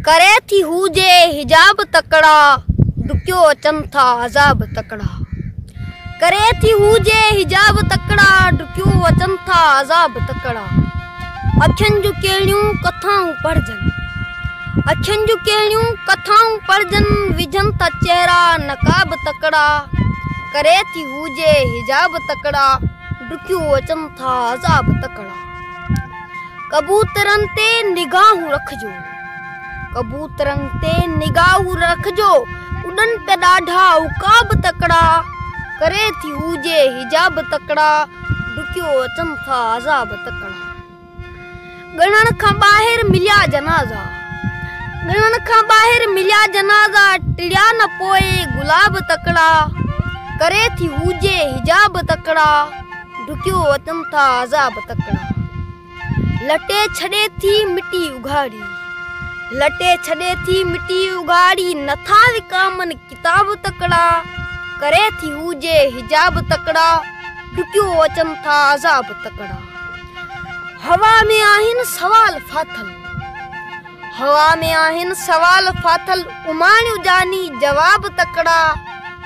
करे थी हुजे हिजाब तकड़ा, डुकियो अचन था अज़ाब तकड़ा। करे थी हुजे हिजाब तकड़ा, डुकियो अचन था अज़ाब तकड़ा। अखियुनि जूं कहिड़ियूं कथाऊं पढ़जनि, अखियुनि जूं कहिड़ियूं कथाऊं पढ़जनि, विझनि था चेहरा नकाब तकड़ा। करे थी हुजे हिजाब तकड़ा, डुकियो अचन था अज़ाब तकड़ा। कबूतरनि ते निगाहूं रखजो, कबूतरनि ते निगाहूं रखजो, उड़न पे ॾाढा उकाब तकड़ा। करे थी हुजे हिजाब तकड़ा, डुकियो अचन था अज़ाब तकड़ा। ॻणण खां ॿाहिरि मिलिया जनाज़ा, ॻणण खां ॿाहिरि मिलिया जनाज़ा, टिड़िया न पोए गुलाब तकड़ा। करे थी हुजे हिजाब तकड़ा, डुकियो अचन था अज़ाब तकड़ा। लटे छॾे थी मिटी उघाड़ी, लटे छॾे थी मिटी उघाड़ी, नथा विकामनि किताब तकड़ा। करे थी हुजे हिजाब तकड़ा, डुकियो अचन था अज़ाब तकड़ा। हवा में आहिनि सवाल फाथल, हवा में आहिनि सवाल फाथल, उमाणियूं जानी जवाब तकड़ा।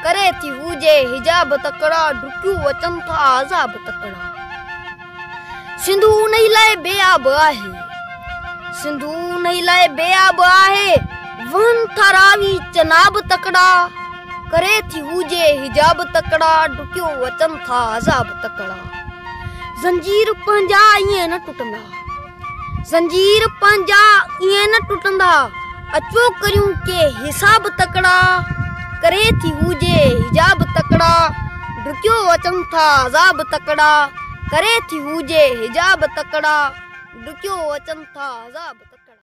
करे थी हुजे हिजाब तकड़ा, डुकियो अचन था अज़ाब तकड़ा। सिंधु उन्ही लाइ बेआब आहे, सिंधु उन्ही लाइ बेआब आहे, वहनि था रावी चनाब तकड़ा। करे थी हुजे हिजाब तकड़ा, डुकियो अचन था अज़ाब तकड़ा। ज़ंजीर पंहिंजा ईअं न टुटंदा, ज़ंजीर पंहिंजा ईअं न टुटंदा, अचो करियूं के हिसाब तकड़ा। करे थी हुजे हिजाब तकड़ा, डुकियो अचन था अज़ाब तकड़ा। करे थी हुजे हिजाब तकड़ा, डुकियो अचन था अज़ाब।